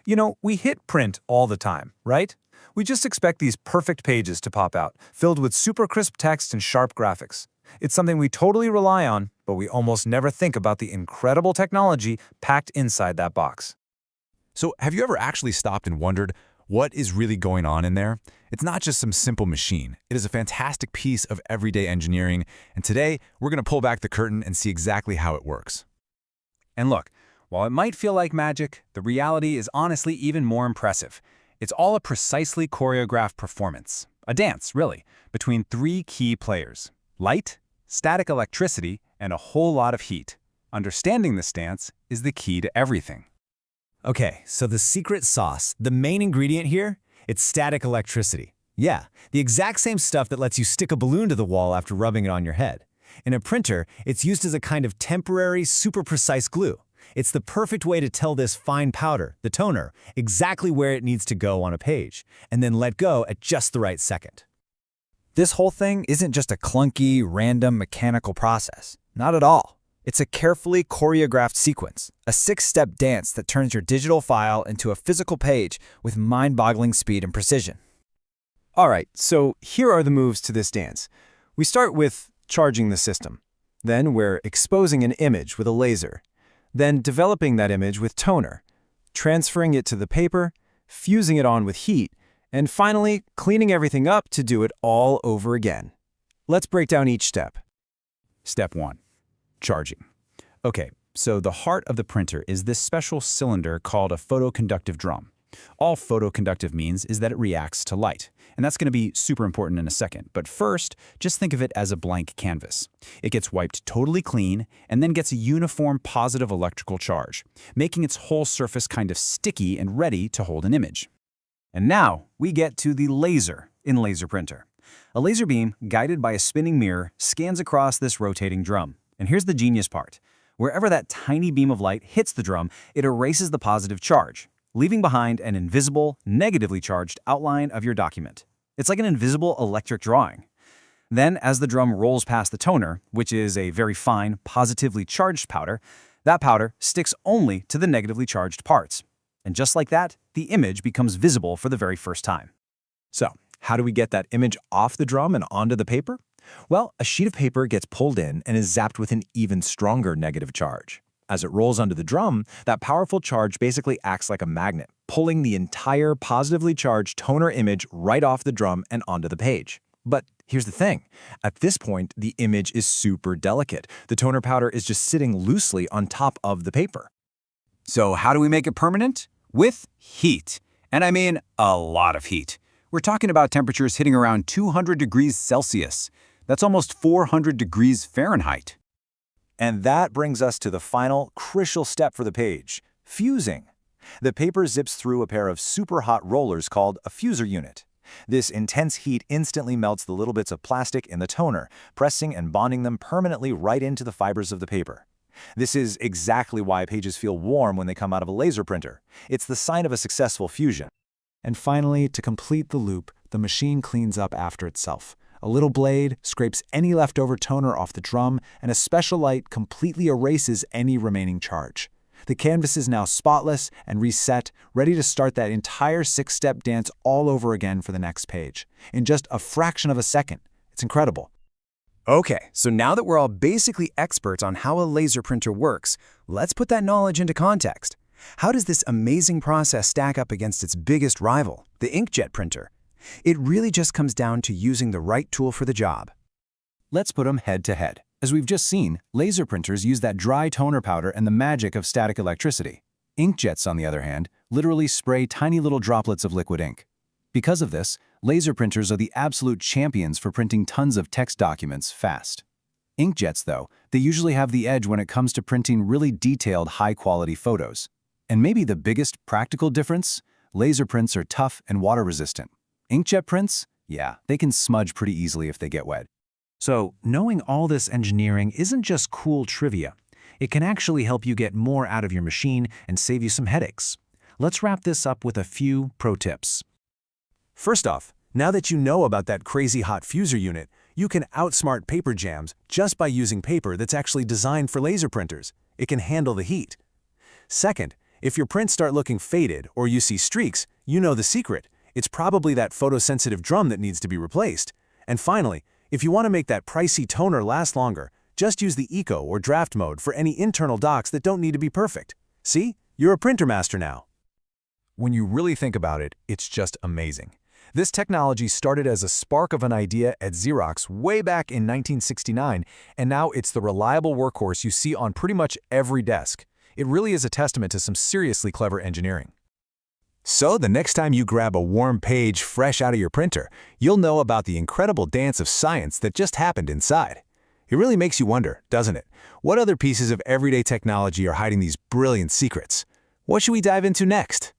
We hit print all the time, right? We just expect these perfect pages to pop out, filled with super crisp text and sharp graphics. It's something we totally rely on, but we almost never think about the incredible technology packed inside that box. So have you ever actually stopped and wondered what is really going on in there? It's not just some simple machine. It is a fantastic piece of everyday engineering, and today we're going to pull back the curtain and see exactly how it works. And look, while it might feel like magic, the reality is honestly even more impressive. It's all a precisely choreographed performance, a dance, really, between three key players: light, static electricity, and a whole lot of heat. Understanding this dance is the key to everything. Okay, so the secret sauce, the main ingredient here, it's static electricity. Yeah, the exact same stuff that lets you stick a balloon to the wall after rubbing it on your head. In a printer, it's used as a kind of temporary, super precise glue. It's the perfect way to tell this fine powder, the toner, exactly where it needs to go on a page, and then let go at just the right second. This whole thing isn't just a clunky, random mechanical process. Not at all. It's a carefully choreographed sequence, a 6-step dance that turns your digital file into a physical page with mind-boggling speed and precision. All right, so here are the moves to this dance. We start with charging the system. Then we're exposing an image with a laser. Then developing that image with toner, transferring it to the paper, fusing it on with heat, and finally cleaning everything up to do it all over again. Let's break down each step. Step 1. Charging. Okay, so the heart of the printer is this special cylinder called a photoconductive drum. All photoconductive means is that it reacts to light, and that's going to be super important in a second. But first, just think of it as a blank canvas. It gets wiped totally clean and then gets a uniform positive electrical charge, making its whole surface kind of sticky and ready to hold an image. And now we get to the laser in laser printer. A laser beam, guided by a spinning mirror, scans across this rotating drum. And here's the genius part. Wherever that tiny beam of light hits the drum, it erases the positive charge, leaving behind an invisible, negatively charged outline of your document. It's like an invisible electric drawing. Then, as the drum rolls past the toner, which is a very fine, positively charged powder, that powder sticks only to the negatively charged parts. And just like that, the image becomes visible for the very first time. So, how do we get that image off the drum and onto the paper? Well, a sheet of paper gets pulled in and is zapped with an even stronger negative charge. As it rolls onto the drum, that powerful charge basically acts like a magnet, pulling the entire positively charged toner image right off the drum and onto the page. But here's the thing. At this point, the image is super delicate. The toner powder is just sitting loosely on top of the paper. So how do we make it permanent? With heat. And I mean a lot of heat. We're talking about temperatures hitting around 200 degrees Celsius. That's almost 400 degrees Fahrenheit. And that brings us to the final, crucial step for the page, fusing. The paper zips through a pair of super hot rollers called a fuser unit. This intense heat instantly melts the little bits of plastic in the toner, pressing and bonding them permanently right into the fibers of the paper. This is exactly why pages feel warm when they come out of a laser printer. It's the sign of a successful fusion. And finally, to complete the loop, the machine cleans up after itself. A little blade scrapes any leftover toner off the drum, and a special light completely erases any remaining charge. The canvas is now spotless and reset, ready to start that entire 6-step dance all over again for the next page, in just a fraction of a second. It's incredible. Okay, so now that we're all basically experts on how a laser printer works, let's put that knowledge into context. How does this amazing process stack up against its biggest rival, the inkjet printer? It really just comes down to using the right tool for the job. Let's put them head to head. As we've just seen, laser printers use that dry toner powder and the magic of static electricity. Inkjets, on the other hand, literally spray tiny little droplets of liquid ink. Because of this, laser printers are the absolute champions for printing tons of text documents fast. Inkjets, though, they usually have the edge when it comes to printing really detailed, high-quality photos. And maybe the biggest practical difference? Laser prints are tough and water-resistant. Inkjet prints? Yeah, they can smudge pretty easily if they get wet. So, knowing all this engineering isn't just cool trivia. It can actually help you get more out of your machine and save you some headaches. Let's wrap this up with a few pro tips. First off, now that you know about that crazy hot fuser unit, you can outsmart paper jams just by using paper that's actually designed for laser printers. It can handle the heat. Second, If your prints start looking faded or you see streaks, you know the secret. It's probably that photosensitive drum that needs to be replaced. And finally, if you want to make that pricey toner last longer, just use the Eco or Draft mode for any internal docs that don't need to be perfect. See? You're a printer master now. When you really think about it, it's just amazing. This technology started as a spark of an idea at Xerox way back in 1969, and now it's the reliable workhorse you see on pretty much every desk. It really is a testament to some seriously clever engineering. So the next time you grab a warm page fresh out of your printer, you'll know about the incredible dance of science that just happened inside. It really makes you wonder, doesn't it? What other pieces of everyday technology are hiding these brilliant secrets? What should we dive into next?